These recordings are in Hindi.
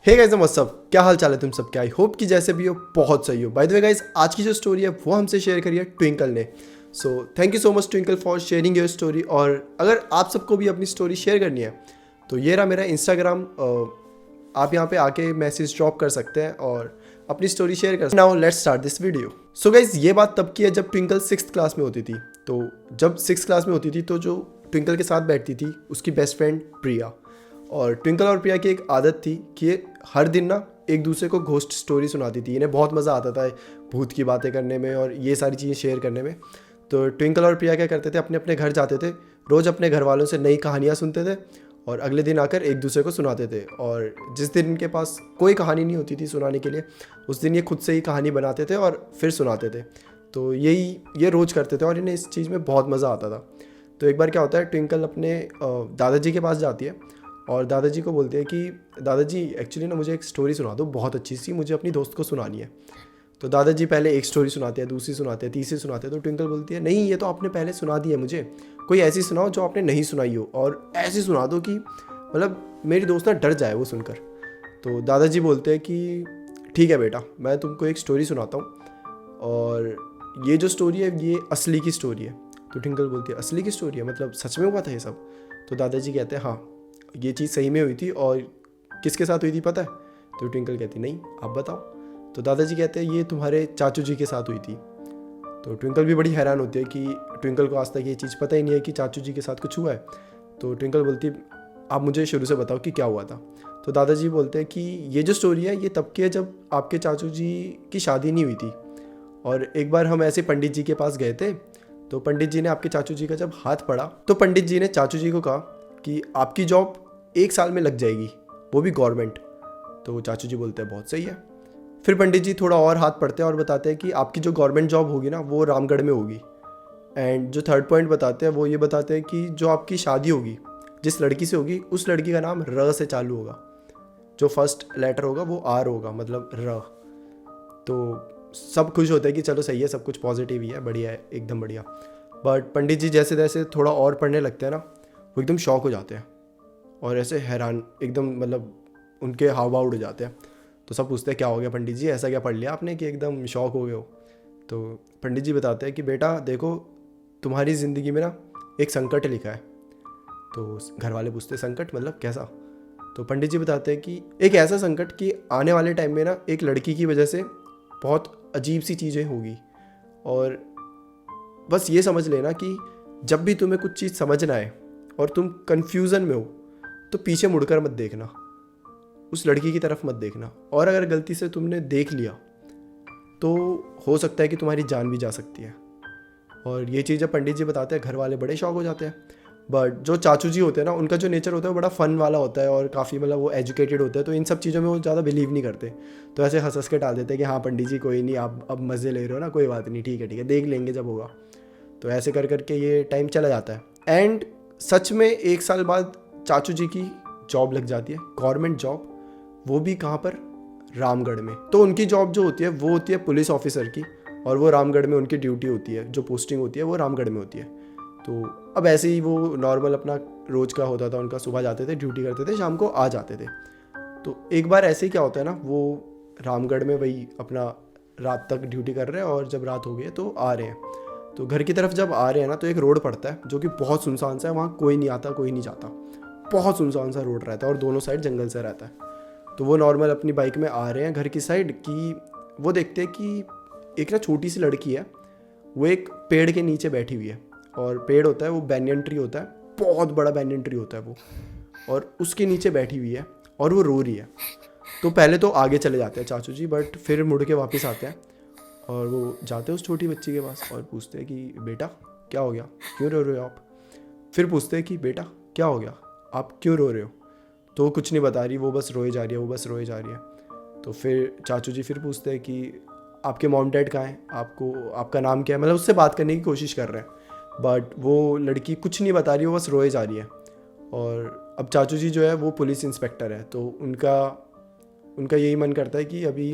हे गाइस व्हाट्स अप, क्या हाल चाल है तुम सबके। आई होप कि जैसे भी हो बहुत सही हो। बाय द वे गाइस, आज की जो स्टोरी है वो हमसे शेयर करी है ट्विंकल ने। So thank you so much twinkle for sharing your story. और अगर आप सबको भी अपनी स्टोरी शेयर करनी है तो ये रहा मेरा इंस्टाग्राम। आप यहाँ पे आके मैसेज ड्रॉप कर सकते हैं और अपनी स्टोरी शेयर कर सकते हैं। Now let's start this video. So guys, ये बात तब की है जब ट्विंकल 6th क्लास में होती थी। तो जब 6th क्लास में होती थी तो जो ट्विंकल के साथ बैठती थी उसकी बेस्ट फ्रेंड प्रिया। और ट्विंकल और प्रिया की एक आदत थी कि ये हर दिन ना एक दूसरे को घोस्ट स्टोरी सुनाती थी। इन्हें बहुत मज़ा आता था भूत की बातें करने में और ये सारी चीज़ें शेयर करने में। तो ट्विंकल और प्रिया क्या करते थे, अपने अपने घर जाते थे, रोज़ अपने घर वालों से नई कहानियाँ सुनते थे और अगले दिन आकर एक दूसरे को सुनाते थे। और जिस दिन इनके पास कोई कहानी नहीं होती थी सुनाने के लिए, उस दिन ये खुद से ही कहानी बनाते थे और फिर सुनाते थे। तो ये रोज़ करते थे और इन्हें इस चीज़ में बहुत मज़ा आता था। तो एक बार क्या होता है, ट्विंकल अपने दादाजी के पास जाती है और दादाजी को बोलते हैं कि दादाजी एक्चुअली ना मुझे एक स्टोरी सुना दो, बहुत अच्छी सी, मुझे अपनी दोस्त को सुनानी है। तो दादाजी पहले एक स्टोरी सुनाते हैं, दूसरी सुनाते हैं, तीसरी सुनाते हैं। तो ट्विंकल बोलती है नहीं, ये तो आपने पहले सुना दी है, मुझे कोई ऐसी सुनाओ जो आपने नहीं सुनाई हो और ऐसी सुना दो कि मतलब मेरी दोस्त ना डर जाए वो सुनकर। तो दादाजी बोलते हैं कि ठीक है बेटा, मैं तुमको एक स्टोरी सुनाता हूँ और ये जो स्टोरी है ये असली की स्टोरी है। तो ट्विंकल बोलती है असली की स्टोरी है, मतलब सच में हुआ था ये सब? तो दादाजी कहते हैं हाँ, ये चीज़ सही में हुई थी। और किसके साथ हुई थी पता है? तो ट्विंकल कहती नहीं, आप बताओ। तो दादाजी कहते हैं ये तुम्हारे चाचू जी के साथ हुई थी। तो ट्विंकल भी बड़ी हैरान होती है कि ट्विंकल को आज तक ये चीज़ पता ही नहीं है कि चाचू जी के साथ कुछ हुआ है। तो ट्विंकल बोलती है आप मुझे शुरू से बताओ कि क्या हुआ था। तो दादाजी बोलते हैं कि ये जो स्टोरी है ये तब की है जब आपके चाचू जी की शादी नहीं हुई थी। और एक बार हम ऐसे पंडित जी के पास गए थे, तो पंडित जी ने आपके चाचू जी का जब हाथ पड़ा तो पंडित जी ने चाचू जी को कहा कि आपकी जॉब 1 साल में लग जाएगी, वो भी गवर्नमेंट। तो चाचू जी बोलते हैं बहुत सही है। फिर पंडित जी थोड़ा और हाथ पढ़ते हैं और बताते हैं कि आपकी जो गवर्नमेंट जॉब होगी ना वो रामगढ़ में होगी। एंड जो थर्ड पॉइंट बताते हैं वो ये बताते हैं कि जो आपकी शादी होगी जिस लड़की से होगी उस लड़की का नाम र से चालू होगा। जो फर्स्ट लेटर होगा वो आर होगा, मतलब र। तो सब खुश होते हैं कि चलो सही है, सब कुछ पॉजिटिव ही है, बढ़िया है, एकदम बढ़िया। बट पंडित जी जैसे जैसे थोड़ा और पढ़ने लगते हैं ना, वो एकदम शॉक हो जाते हैं और ऐसे हैरान एकदम, मतलब उनके हाव भाव उड़ जाते हैं। तो सब पूछते हैं क्या हो गया पंडित जी, ऐसा क्या पढ़ लिया आपने कि एकदम शॉक हो गए हो? तो पंडित जी बताते हैं कि बेटा देखो, तुम्हारी ज़िंदगी में ना एक संकट लिखा है। तो घर वाले पूछते हैं संकट मतलब कैसा? तो पंडित जी बताते हैं कि एक ऐसा संकट कि आने वाले टाइम में ना एक लड़की की वजह से बहुत अजीब सी चीज़ें होगी। और बस ये समझ लेना कि जब भी तुम्हें कुछ चीज़ समझना है और तुम कन्फ्यूज़न में हो तो पीछे मुड़कर मत देखना, उस लड़की की तरफ मत देखना। और अगर गलती से तुमने देख लिया तो हो सकता है कि तुम्हारी जान भी जा सकती है। और ये चीज़ जब पंडित जी बताते हैं घर वाले बड़े शौक हो जाते हैं। बट जो चाचू जी होते हैं ना, उनका जो नेचर होता है वो बड़ा फ़न वाला होता है और काफ़ी मतलब वो एजुकेटेड होते हैं, तो इन सब चीज़ों में वो ज़्यादा बिलीव नहीं करते। तो ऐसे हंस हंस के टाल देते हैं कि हाँ पंडित जी कोई नहीं, आप अब मज़े ले रहे हो ना, कोई बात नहीं, ठीक है देख लेंगे जब होगा। तो ऐसे कर करके ये टाइम चला जाता है। एंड सच में 1 साल बाद चाचू जी की जॉब लग जाती है, गवर्नमेंट जॉब, वो भी कहाँ पर? रामगढ़ में। तो उनकी जॉब जो होती है वो होती है पुलिस ऑफिसर की, और वो रामगढ़ में उनकी ड्यूटी होती है, जो पोस्टिंग होती है वो रामगढ़ में होती है। तो अब ऐसे ही वो नॉर्मल अपना रोज़ का होता था उनका, सुबह जाते थे, ड्यूटी करते थे, शाम को आ जाते थे। तो एक बार ऐसे ही क्या होता है ना, वो रामगढ़ में वही अपना रात तक ड्यूटी कर रहे हैं और जब रात हो गई है तो आ रहे हैं। तो घर की तरफ जब आ रहे हैं ना तो एक रोड पड़ता है जो कि बहुत सुनसान सा है, वहाँ कोई नहीं आता कोई नहीं जाता, बहुत सुनसान सा रोड रहता है और दोनों साइड जंगल से रहता है। तो वो नॉर्मल अपनी बाइक में आ रहे हैं घर की साइड कि वो देखते हैं कि एक ना छोटी सी लड़की है, वो एक पेड़ के नीचे बैठी हुई है। और पेड़ होता है वो बैनियन ट्री होता है, बहुत बड़ा बैनियन ट्री होता है वो, और उसके नीचे बैठी हुई है और वो रो रही है। तो पहले तो आगे चले जाते हैं चाचू जी, बट फिर मुड़ के वापस आते हैं और वो जाते हैं उस छोटी बच्ची के पास और पूछते हैं कि बेटा क्या हो गया, क्यों रो रहे हो आप? फिर पूछते हैं कि बेटा क्या हो गया, आप क्यों रो रहे हो? तो वो कुछ नहीं बता रही, वो बस रोए जा रही है, वो बस रोए जा रही है। तो फिर चाचू जी फिर पूछते हैं कि आपके मॉम डैड कहाँ हैं, आपका नाम क्या है, मतलब उससे बात करने की कोशिश कर रहे हैं। बट वो लड़की कुछ नहीं बता रही, वो बस रोए जा रही है। और अब चाचू जी जो है वो पुलिस इंस्पेक्टर है, तो उनका यही मन करता है कि अभी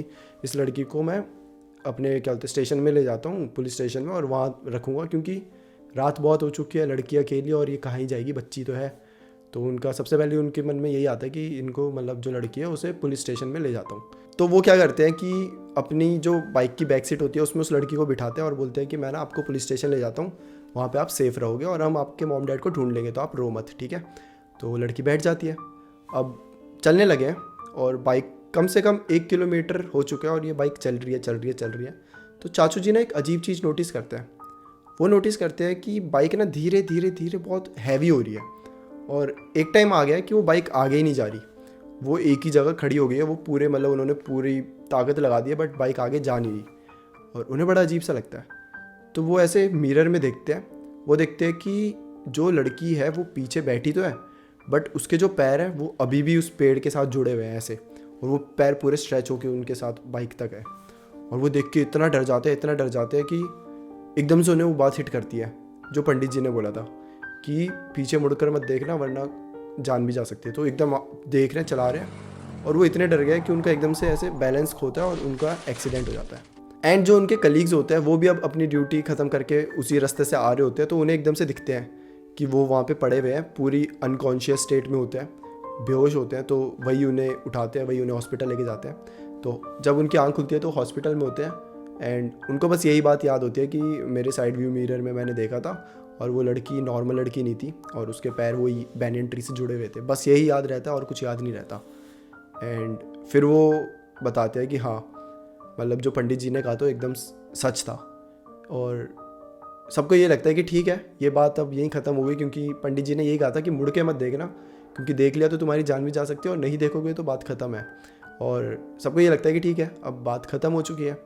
इस लड़की को मैं अपने क्या बोलते स्टेशन में ले जाता हूँ, पुलिस स्टेशन में, और वहाँ रखूँगा, क्योंकि रात बहुत हो चुकी है, लड़की अकेली और ये कहाँ ही जाएगी, बच्ची तो है। तो उनका सबसे पहले उनके मन में यही आता है कि इनको मतलब जो लड़की है उसे पुलिस स्टेशन में ले जाता हूँ। तो वो क्या करते हैं कि अपनी जो बाइक की बैक सीट होती है उसमें उस लड़की को बिठाते हैं और बोलते हैं कि मैं ना आपको पुलिस स्टेशन ले जाता हूँ, वहाँ पे आप सेफ़ रहोगे और हम आपके मॉम डैड को ढूंढ लेंगे, तो आप रो मत, ठीक है। तो वो लड़की बैठ जाती है। अब चलने लगे हैं और बाइक कम से कम 1 किलोमीटर हो चुका है और ये बाइक चल रही है। तो चाचू जी ना एक अजीब चीज़ नोटिस करते हैं। वो नोटिस करते हैं कि बाइक ना धीरे धीरे बहुत हैवी हो रही है और एक टाइम आ गया है कि वो बाइक आगे ही नहीं जा रही, वो एक ही जगह खड़ी हो गई है। वो पूरे मतलब उन्होंने पूरी ताकत लगा दी है बट बाइक आगे जा नहीं रही और उन्हें बड़ा अजीब सा लगता है। तो वो ऐसे मिरर में देखते हैं, वो देखते हैं कि जो लड़की है वो पीछे बैठी तो है बट उसके जो पैर हैं वो अभी भी उस पेड़ के साथ जुड़े हुए हैं ऐसे, और वो पैर पूरे स्ट्रेच होके उनके साथ बाइक तक है। और वो देख के इतना डर जाते हैं कि एकदम से उन्हें वो बात हिट करती है जो पंडित जी ने बोला था कि पीछे मुड़कर मत देखना वरना जान भी जा सकती है। तो एकदम देख रहे हैं, चला रहे हैं और वो इतने डर गए कि उनका एकदम से ऐसे बैलेंस खोता है और उनका एक्सीडेंट हो जाता है। एंड जो उनके कलीग्स होते हैं वो भी अब अपनी ड्यूटी ख़त्म करके उसी रास्ते से आ रहे होते हैं, तो उन्हें एकदम से दिखते हैं कि वो वहाँ पे पड़े हुए हैं, पूरी अनकॉन्शियस स्टेट में होते हैं, बेहोश होते हैं। तो वही उन्हें उठाते हैं, वही उन्हें हॉस्पिटल लेके जाते हैं। तो जब उनकी आँख खुलती है तो हॉस्पिटल में होते हैं एंड उनको बस यही बात याद होती है कि मेरे साइड व्यू मिरर में मैंने देखा था और वो लड़की नॉर्मल लड़की नहीं थी और उसके पैर वही बैनियन ट्री से जुड़े हुए थे, बस यही याद रहता है और कुछ याद नहीं रहता। एंड फिर वो बताते हैं कि हाँ मतलब जो पंडित जी ने कहा तो एकदम सच था। और सबको ये लगता है कि ठीक है ये बात अब यहीं ख़त्म हो गई, क्योंकि पंडित जी ने यही कहा था कि मुड़ के मत देखना, क्योंकि देख लिया तो तुम्हारी जान भी जा सकती है और नहीं देखोगे तो बात ख़त्म है। और सबको ये लगता है कि ठीक है अब बात ख़त्म हो चुकी है।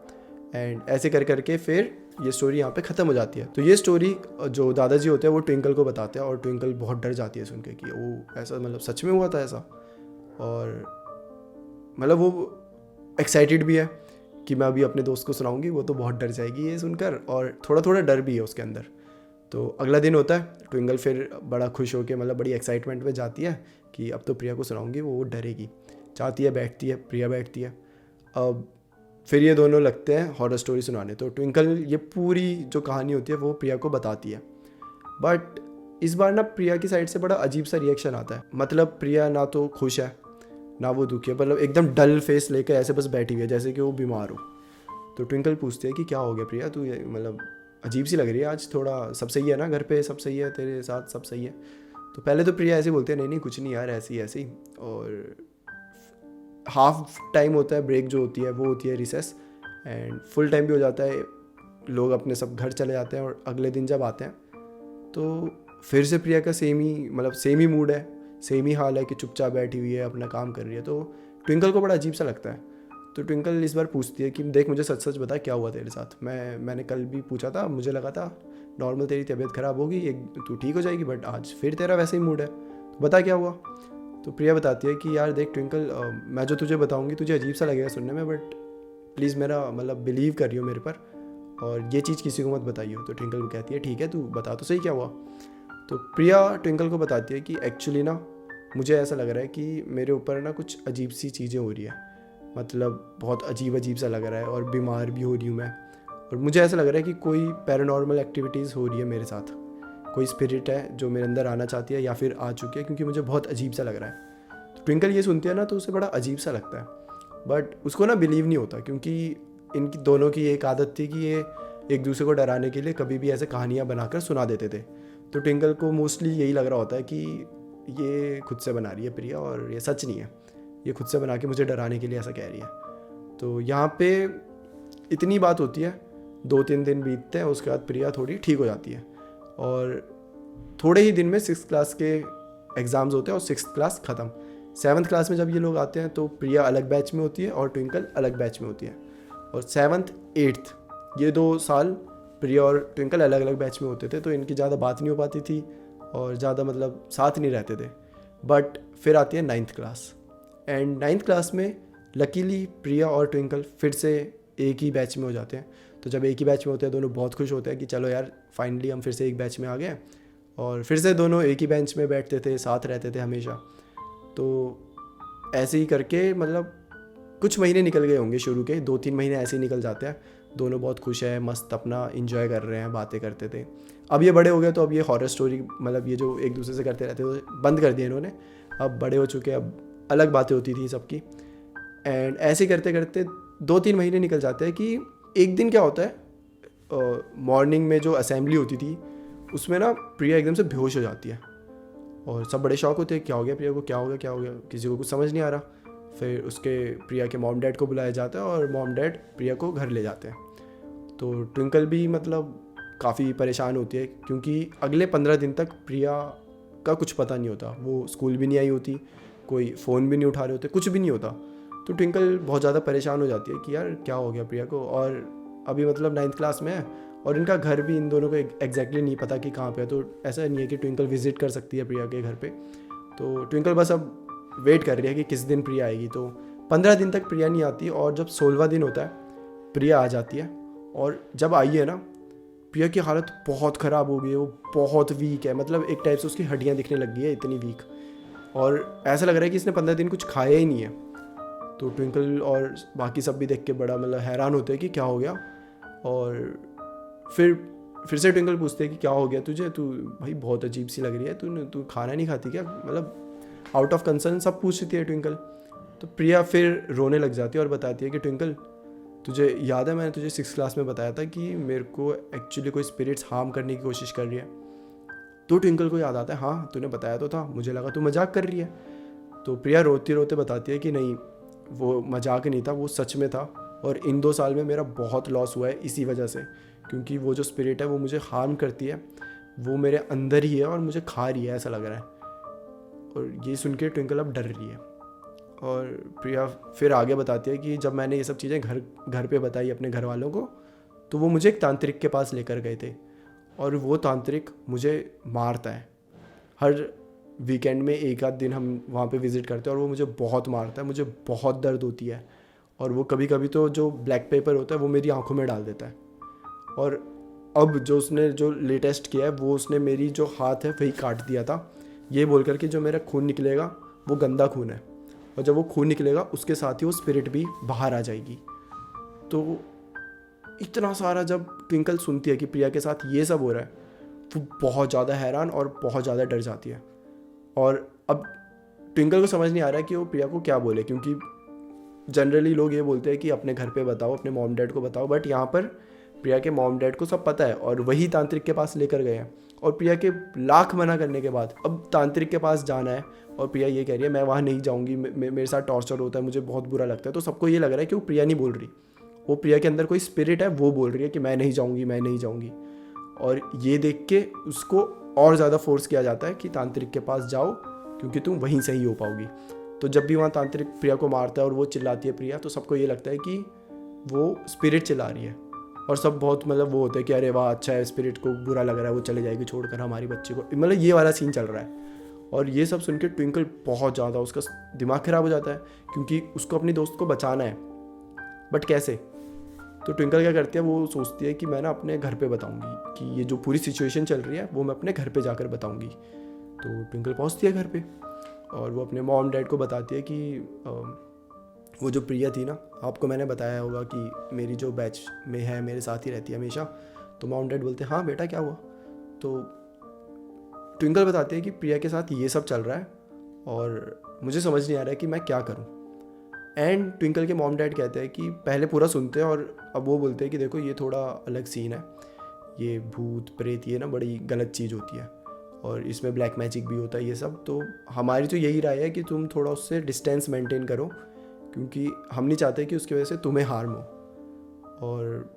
एंड ऐसे कर करके फिर ये स्टोरी यहाँ पे ख़त्म हो जाती है। तो ये स्टोरी जो दादाजी होते हैं वो ट्विंकल को बताते हैं और ट्विंकल बहुत डर जाती है सुन के कि वो ऐसा मतलब सच में हुआ था ऐसा। और मतलब वो एक्साइटेड भी है कि मैं अभी अपने दोस्त को सुनाऊंगी, वो तो बहुत डर जाएगी ये सुनकर और थोड़ा थोड़ा डर भी है उसके अंदर। तो अगला दिन होता है, ट्विंकल फिर बड़ा खुश होकर मतलब बड़ी एक्साइटमेंट में जाती है कि अब तो प्रिया को सुनाऊंगी, वो डरेगी, चाहती है, बैठती है, प्रिया बैठती है। अब फिर ये दोनों लगते हैं हॉरर स्टोरी सुनाने। तो ट्विंकल ये पूरी जो कहानी होती है वो प्रिया को बताती है, बट इस बार ना प्रिया की साइड से बड़ा अजीब सा रिएक्शन आता है। मतलब प्रिया ना तो खुश है ना वो दुखी है, मतलब एकदम डल फेस लेकर ऐसे बस बैठी हुई है जैसे कि वो बीमार हो। तो ट्विंकल पूछती है कि क्या हो गया प्रिया, तू मतलब अजीब सी लग रही है आज, थोड़ा सब सही है ना, घर पे सब सही है, तेरे साथ सब सही है। तो पहले तो प्रिया ऐसे बोलती है नहीं कुछ नहीं यार, ऐसे ही। और हाफ टाइम होता है, ब्रेक जो होती है वो होती है रिसेस, एंड फुल टाइम भी हो जाता है, लोग अपने सब घर चले जाते हैं। और अगले दिन जब आते हैं तो फिर से प्रिया का सेम ही मूड है, सेम ही हाल है कि चुपचाप बैठी हुई है, अपना काम कर रही है। तो ट्विंकल को बड़ा अजीब सा लगता है। तो ट्विंकल इस बार पूछती है कि देख मुझे सच सच बता क्या हुआ तेरे साथ, मैंने कल भी पूछा था, मुझे लगा था नॉर्मल तेरी तबीयत ख़राब होगी, तू ठीक हो जाएगी, बट आज फिर तेरा वैसे ही मूड है, तो बता क्या हुआ। तो प्रिया बताती है कि यार देख ट्विंकल, मैं जो तुझे बताऊंगी तुझे अजीब सा लगेगा सुनने में, बट प्लीज़ मेरा मतलब बिलीव करियो मेरे पर और ये चीज़ किसी को मत बताइयो। तो ट्विंकल को कहती है ठीक है तू बता तो सही क्या हुआ। तो प्रिया ट्विंकल को बताती है कि एक्चुअली ना मुझे ऐसा लग रहा है कि मेरे ऊपर ना कुछ अजीब सी चीज़ें हो रही है, मतलब बहुत अजीब सा लग रहा है और बीमार भी हो रही हूँ मैं, और मुझे ऐसा लग रहा है कि कोई पैरानॉर्मल एक्टिविटीज़ हो रही है मेरे साथ, कोई स्पिरिट है जो मेरे अंदर आना चाहती है या फिर आ चुकी है, क्योंकि मुझे बहुत अजीब सा लग रहा है। तो ट्विंकल ये सुनती है ना तो उसे बड़ा अजीब सा लगता है, बट उसको ना बिलीव नहीं होता, क्योंकि इनकी दोनों की एक आदत थी कि ये एक दूसरे को डराने के लिए कभी भी ऐसे कहानियाँ बनाकर सुना देते थे। तो ट्विंकल को मोस्टली यही लग रहा होता है कि ये खुद से बना रही है प्रिया और ये सच नहीं है, ये खुद से बना के मुझे डराने के लिए ऐसा कह रही है। तो यहाँ पे इतनी बात होती है, 2-3 दिन बीतते हैं, उसके बाद प्रिया थोड़ी ठीक हो जाती है और थोड़े ही दिन में 6th क्लास के एग्ज़ाम्स होते हैं और 6th क्लास ख़त्म। 7th क्लास में जब ये लोग आते हैं तो प्रिया अलग बैच में होती है और ट्विंकल अलग बैच में होती है, और 7th 8th ये 2 साल प्रिया और ट्विंकल अलग अलग बैच में होते थे, तो इनकी ज़्यादा बात नहीं हो पाती थी और ज़्यादा मतलब साथ नहीं रहते थे। बट फिर आती है 9th class, and 9th class में लकीली प्रिया और ट्विंकल फिर से एक ही बैच में हो जाते हैं। तो जब एक ही बैच में होते हैं दोनों बहुत खुश होते हैं कि चलो यार फाइनली हम फिर से एक बैच में आ गए, और फिर से दोनों एक ही बेंच में बैठते थे, साथ रहते थे हमेशा। तो ऐसे ही करके मतलब कुछ महीने निकल गए होंगे, शुरू के 2-3 महीने ऐसे ही निकल जाते हैं, दोनों बहुत खुश है, मस्त अपना इंजॉय कर रहे हैं, बातें करते थे। अब ये बड़े हो गए तो अब ये हॉरर स्टोरी मतलब ये जो एक दूसरे से करते रहते थे बंद कर दिया इन्होंने, अब बड़े हो चुके, अब अलग बातें होती थी सबकी। एंड ऐसे करते करते 2-3 महीने निकल जाते हैं कि एक दिन क्या होता है, मॉर्निंग में जो असेंबली होती थी उसमें ना प्रिया एकदम से बेहोश हो जाती है और सब बड़े शौक होते हैं क्या हो गया प्रिया को, क्या हो गया क्या हो गया, किसी को कुछ समझ नहीं आ रहा। फिर उसके प्रिया के मॉम डैड को बुलाया जाता है और मॉम डैड प्रिया को घर ले जाते हैं। तो ट्विंकल भी मतलब काफ़ी परेशान होती है क्योंकि अगले 15 दिन तक प्रिया का कुछ पता नहीं होता, वो स्कूल भी नहीं आई होती, कोई फ़ोन भी नहीं उठा रहे होते, कुछ भी नहीं होता। तो ट्विंकल बहुत ज़्यादा परेशान हो जाती है कि यार क्या हो गया प्रिया को, और अभी मतलब 9th क्लास में है और इनका घर भी इन दोनों को एग्जैक्टली नहीं पता कि कहाँ पे है। तो ऐसा नहीं है कि ट्विंकल विजिट कर सकती है प्रिया के घर पे। तो ट्विंकल बस अब वेट कर रही है कि किस दिन प्रिया आएगी। तो 15 दिन तक प्रिया नहीं आती और जब 16वां दिन होता है प्रिया आ जाती है। और जब आई है ना, प्रिया की हालत बहुत ख़राब हो गई है, वो बहुत वीक है, मतलब एक टाइप से उसकी हड्डियाँ दिखने लग गई है, इतनी वीक। और ऐसा लग रहा है कि इसने 15 दिन कुछ खाया ही नहीं है। तो ट्विंकल और बाकी सब भी देख के बड़ा मतलब हैरान होते हैं कि क्या हो गया। और फिर से ट्विंकल पूछते हैं कि क्या हो गया तुझे, तू भाई बहुत अजीब सी लग रही है, तू खाना नहीं खाती क्या, मतलब आउट ऑफ कंसर्न सब पूछती है ट्विंकल। तो प्रिया फिर रोने लग जाती है और बताती है कि ट्विंकल तुझे याद है मैंने तुझे 6th क्लास में बताया था कि मेरे को एक्चुअली कोई स्पिरिट्स हार्म करने की कोशिश कर रही है। तो ट्विंकल को याद आता है हाँ तूने बताया तो था, मुझे लगा तू मजाक कर रही है। तो प्रिया रोते रोते बताती है कि नहीं वो मजाक नहीं था, वो सच में था, और इन 2 साल में मेरा बहुत लॉस हुआ है इसी वजह से, क्योंकि वो जो स्पिरिट है वो मुझे हार्म करती है, वो मेरे अंदर ही है और मुझे खा रही है ऐसा लग रहा है। और ये सुन के ट्विंकल अब डर रही है। और प्रिया फिर आगे बताती है कि जब मैंने ये सब चीज़ें घर पे बताई अपने घर वालों को, तो वो मुझे एक तांत्रिक के पास लेकर गए थे और वो तांत्रिक मुझे मारता है। हर वीकेंड में एक आध दिन हम वहाँ पे विज़िट करते हैं और वो मुझे बहुत मारता है, मुझे बहुत दर्द होती है। और वो कभी कभी तो जो ब्लैक पेपर होता है वो मेरी आंखों में डाल देता है। और अब जो उसने जो लेटेस्ट किया है वो उसने मेरी जो हाथ है वही काट दिया था, ये बोल कर कि जो मेरा खून निकलेगा वो गंदा खून है, और जब वो खून निकलेगा उसके साथ ही वो स्पिरिट भी बाहर आ जाएगी। तो इतना सारा जब ट्विंकल सुनती है कि प्रिया के साथ ये सब हो रहा है, वो बहुत ज़्यादा हैरान और बहुत ज़्यादा डर जाती है। और अब ट्विंकल को समझ नहीं आ रहा है कि वो प्रिया को क्या बोले, क्योंकि जनरली लोग ये बोलते हैं कि अपने घर पे बताओ, अपने मॉम डैड को बताओ, बट यहाँ पर प्रिया के मॉम डैड को सब पता है और वही तांत्रिक के पास लेकर गए हैं। और प्रिया के लाख मना करने के बाद अब तांत्रिक के पास जाना है और प्रिया ये कह रही है मैं वहाँ नहीं जाऊँगी, मेरे साथ टॉर्चर होता है, मुझे बहुत बुरा लगता है। तो सबको ये लग रहा है कि वो प्रिया नहीं बोल रही, वो प्रिया के अंदर कोई स्पिरिट है वो बोल रही है कि मैं नहीं जाऊँगी, मैं नहीं जाऊँगी। और ये देख के उसको और ज़्यादा फोर्स किया जाता है कि तांत्रिक के पास जाओ क्योंकि तुम वहीं सही हो पाओगी। तो जब भी वहाँ तांत्रिक प्रिया को मारता है और वो चिल्लाती है प्रिया, तो सबको ये लगता है कि वो स्पिरिट चिल्ला रही है। और सब बहुत मतलब वो होते हैं कि अरे वाह अच्छा है, स्पिरिट को बुरा लग रहा है, वो चले जाएगी छोड़कर हमारी बच्चे को, मतलब ये वाला सीन चल रहा है। और ये सब सुन के ट्विंकल बहुत ज़्यादा उसका दिमाग ख़राब हो जाता है क्योंकि उसको अपनी दोस्त को बचाना है, बट कैसे। तो ट्विंकल क्या करती है, वो सोचती है कि मैं ना अपने घर पे बताऊंगी कि ये जो पूरी सिचुएशन चल रही है वो मैं अपने घर पे जाकर बताऊंगी। तो ट्विंकल पहुंचती है घर पे और वो अपने मॉम डैड को बताती है कि वो जो प्रिया थी ना, आपको मैंने बताया होगा कि मेरी जो बैच में है मेरे साथ ही रहती है हमेशा। तो मॉम डैड बोलते हैं हाँ बेटा क्या हुआ। तो ट्विंकल बताती है कि प्रिया के साथ ये सब चल रहा है और मुझे समझ नहीं आ रहा है कि मैं क्या करूं। एंड ट्विंकल के मॉम डैड कहते हैं कि पहले पूरा सुनते हैं और अब वो बोलते हैं कि देखो ये थोड़ा अलग सीन है, ये भूत प्रेत ये ना बड़ी गलत चीज़ होती है और इसमें ब्लैक मैजिक भी होता है ये सब। तो हमारी तो यही राय है कि तुम थोड़ा उससे डिस्टेंस मेंटेन करो क्योंकि हम नहीं चाहते कि उसकी वजह से तुम्हें हार्म हो। और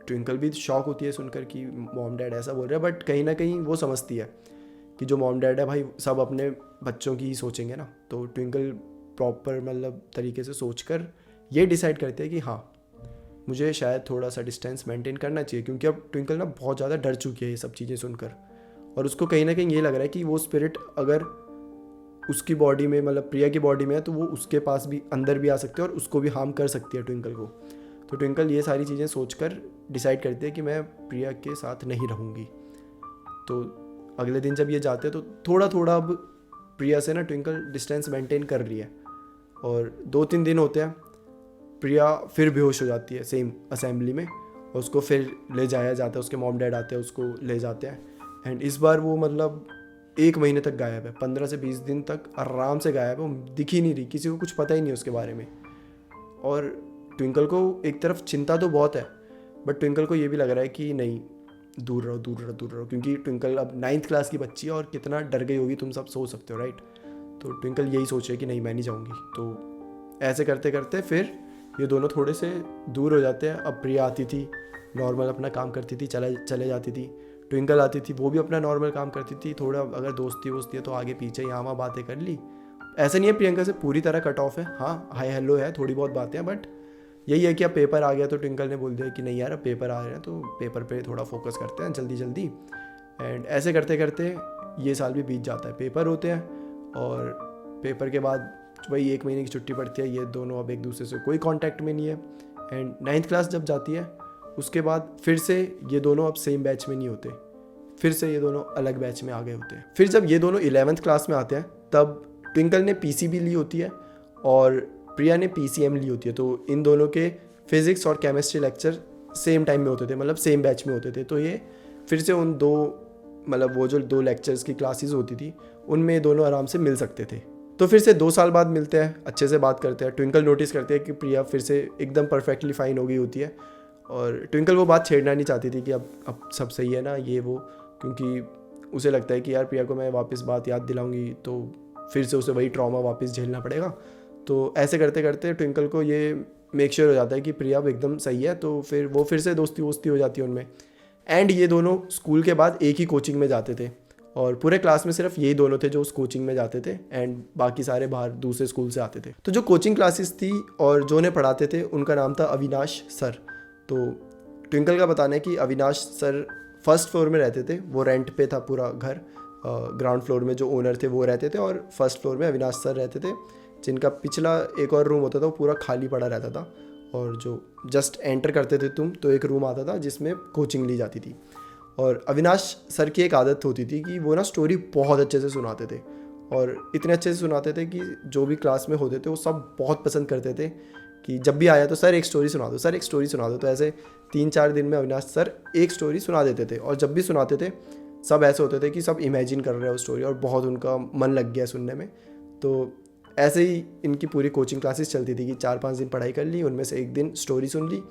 ट्विंकल भी शॉक होती है सुनकर कि मॉम डैड ऐसा बोल रहे हैं, बट कहीं ना कहीं वो समझती है कि जो मॉम डैड है भाई सब अपने बच्चों की ही सोचेंगे ना। तो ट्विंकल प्रॉपर मतलब तरीके से सोचकर ये डिसाइड करते हैं कि हाँ मुझे शायद थोड़ा सा डिस्टेंस मेंटेन करना चाहिए, क्योंकि अब ट्विंकल ना बहुत ज़्यादा डर चुकी है ये सब चीज़ें सुनकर। और उसको कहीं ना कहीं ये लग रहा है कि वो स्पिरिट अगर उसकी बॉडी में मतलब प्रिया की बॉडी में है तो वो उसके पास भी अंदर भी आ सकती है और उसको भी हार्म कर सकती है ट्विंकल को। तो ट्विंकल ये सारी चीज़ें सोचकर डिसाइड करती है कि मैं प्रिया के साथ नहीं रहूँगी। तो अगले दिन जब ये जाते हैं तो थोड़ा थोड़ा अब प्रिया से ना ट्विंकल डिस्टेंस मेंटेन कर रही है। और 2-3 दिन होते हैं, प्रिया फिर बेहोश हो जाती है सेम असेंबली में और उसको फिर ले जाया जाता है, उसके मॉम डैड आते हैं उसको ले जाते हैं। एंड इस बार वो मतलब 1 महीने तक गायब है, 15 से 20 दिन तक आराम से गायब है, वो दिख ही नहीं रही, किसी को कुछ पता ही नहीं उसके बारे में। और ट्विंकल को एक तरफ चिंता तो बहुत है, बट ट्विंकल को ये भी लग रहा है कि नहीं, दूर रहो दूर रहो दूर रहो, क्योंकि ट्विंकल अब 9th क्लास की बच्ची है और कितना डर गई होगी तुम सब सोच सकते हो, राइट। तो ट्विंकल यही सोच रही है कि नहीं मैं नहीं जाऊँगी। तो ऐसे करते करते फिर ये दोनों थोड़े से दूर हो जाते हैं। अब प्रिया आती थी, नॉर्मल अपना काम करती थी, चले जाती थी। ट्विंकल आती थी, वो भी अपना नॉर्मल काम करती थी, थोड़ा अगर दोस्ती वोस्ती है तो आगे पीछे यहाँ वहाँ बातें कर ली। ऐसा नहीं है प्रियंका से पूरी तरह कट ऑफ है, हाँ हाय हेलो है, थोड़ी बहुत बातें हैं, बट यही है कि अब पेपर आ गया तो ट्विंकल ने बोल दिया कि नहीं यार अब पेपर आ रहे हैं तो पेपर पे थोड़ा फोकस करते हैं जल्दी जल्दी। एंड ऐसे करते करते ये साल भी बीत जाता है, पेपर होते हैं और पेपर के बाद वही 1 महीने की छुट्टी पड़ती है। ये दोनों अब एक दूसरे से कोई कांटेक्ट में नहीं है। एंड 9th क्लास जब जाती है उसके बाद फिर से ये दोनों अब सेम बैच में नहीं होते, फिर से ये दोनों अलग बैच में आ गए होते हैं। फिर जब ये दोनों 11th क्लास में आते हैं तब ट्विंकल ने पीसीबी ली होती है और प्रिया ने पीसीएम ली होती है। तो इन दोनों के फिज़िक्स और केमिस्ट्री लेक्चर सेम टाइम में होते थे, मतलब सेम बैच में होते थे। तो ये फिर से उन दो मतलब वो जो 2 लेक्चर्स की क्लासेस होती थी उनमें दोनों आराम से मिल सकते थे। तो फिर से 2 साल बाद मिलते हैं, अच्छे से बात करते हैं। ट्विंकल नोटिस करते हैं कि प्रिया फिर से एकदम परफेक्टली फाइन हो गई होती है और ट्विंकल वो बात छेड़ना नहीं चाहती थी कि अब सब सही है ना ये वो, क्योंकि उसे लगता है कि यार प्रिया को मैं वापस बात याद दिलाऊंगी तो फिर से उसे वही ट्रॉमा वापस झेलना पड़ेगा। तो ऐसे करते करते ट्विंकल को ये मेक श्योर हो जाता है कि प्रिया अब एकदम सही है, तो फिर वो फिर से दोस्ती वोस्ती हो जाती है उनमें। एंड ये दोनों स्कूल के बाद एक ही कोचिंग में जाते थे और पूरे क्लास में सिर्फ यही दोनों थे जो उस कोचिंग में जाते थे एंड बाकी सारे बाहर दूसरे स्कूल से आते थे। तो जो कोचिंग क्लासेस थी और जो उन्हें पढ़ाते थे उनका नाम था अविनाश सर। तो ट्विंकल का बताना है कि अविनाश सर 1st फ्लोर में रहते थे, वो रेंट पे था पूरा घर। ग्राउंड फ्लोर में जो ओनर थे वो रहते थे और 1st फ्लोर में अविनाश सर रहते थे, जिनका पिछला एक और रूम होता था वो पूरा खाली पड़ा रहता था। और जो जस्ट एंटर करते थे तुम तो एक रूम आता था जिसमें कोचिंग ली जाती थी। और अविनाश सर की एक आदत होती थी कि वो ना स्टोरी बहुत अच्छे से सुनाते थे और इतने अच्छे से सुनाते थे कि जो भी क्लास में होते थे वो सब बहुत पसंद करते थे कि जब भी आया तो सर एक स्टोरी सुना दो, सर एक स्टोरी सुना दो। तो ऐसे 3-4 दिन में अविनाश सर एक स्टोरी सुना देते थे और जब भी सुनाते थे सब ऐसे होते थे कि सब इमेजिन कर रहे हैं उस स्टोरी और बहुत उनका मन लग गया सुनने में। तो ऐसे ही इनकी पूरी कोचिंग क्लासेस चलती थी कि 4-5 दिन पढ़ाई कर ली, उनमें से एक दिन स्टोरी सुन ली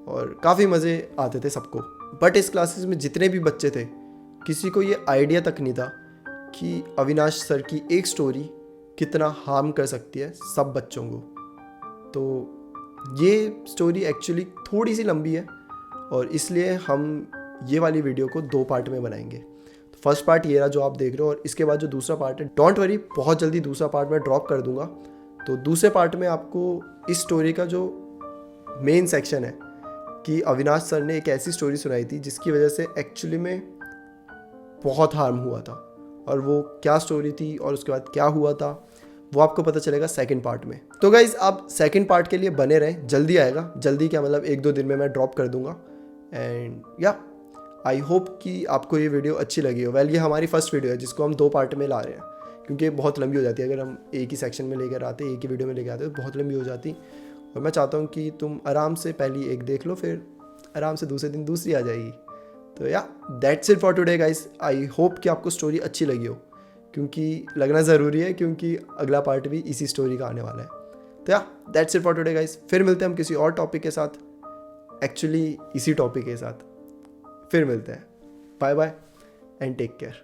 और काफ़ी मज़े आते थे सबको। बट इस क्लासेस में जितने भी बच्चे थे किसी को ये आइडिया तक नहीं था कि अविनाश सर की एक स्टोरी कितना हार्म कर सकती है सब बच्चों को। तो ये स्टोरी एक्चुअली थोड़ी सी लंबी है और इसलिए हम ये वाली वीडियो को 2 पार्ट में बनाएंगे। तो फर्स्ट पार्ट ये रहा जो आप देख रहे हो और इसके बाद जो दूसरा पार्ट है, डोंट वरी बहुत जल्दी दूसरा पार्ट मैं ड्रॉप कर दूंगा। तो दूसरे पार्ट में आपको इस स्टोरी का जो मेन सेक्शन है कि अविनाश सर ने एक ऐसी स्टोरी सुनाई थी जिसकी वजह से एक्चुअली में बहुत हार्म हुआ था और वो क्या स्टोरी थी और उसके बाद क्या हुआ था वो आपको पता चलेगा सेकंड पार्ट में। तो गाइज आप सेकंड पार्ट के लिए बने रहें, जल्दी आएगा, जल्दी क्या मतलब 1-2 दिन में मैं ड्रॉप कर दूंगा। एंड या आई होप कि आपको ये वीडियो अच्छी लगी हो। वेल ये हमारी फर्स्ट वीडियो है जिसको हम 2 पार्ट में ला रहे हैं क्योंकि बहुत लंबी हो जाती है। अगर हम एक ही सेक्शन में लेकर आते, एक ही वीडियो में लेकर आते तो बहुत लंबी हो जाती और मैं चाहता हूँ कि तुम आराम से पहली एक देख लो फिर आराम से दूसरे दिन दूसरी आ जाएगी। तो या that's it for today guys. I hope कि आपको स्टोरी अच्छी लगी हो क्योंकि लगना ज़रूरी है क्योंकि अगला पार्ट भी इसी स्टोरी का आने वाला है। तो या that's it for today guys. फिर मिलते हैं हम किसी और टॉपिक के साथ, एक्चुअली इसी टॉपिक के साथ फिर मिलते हैं। Bye bye and take care.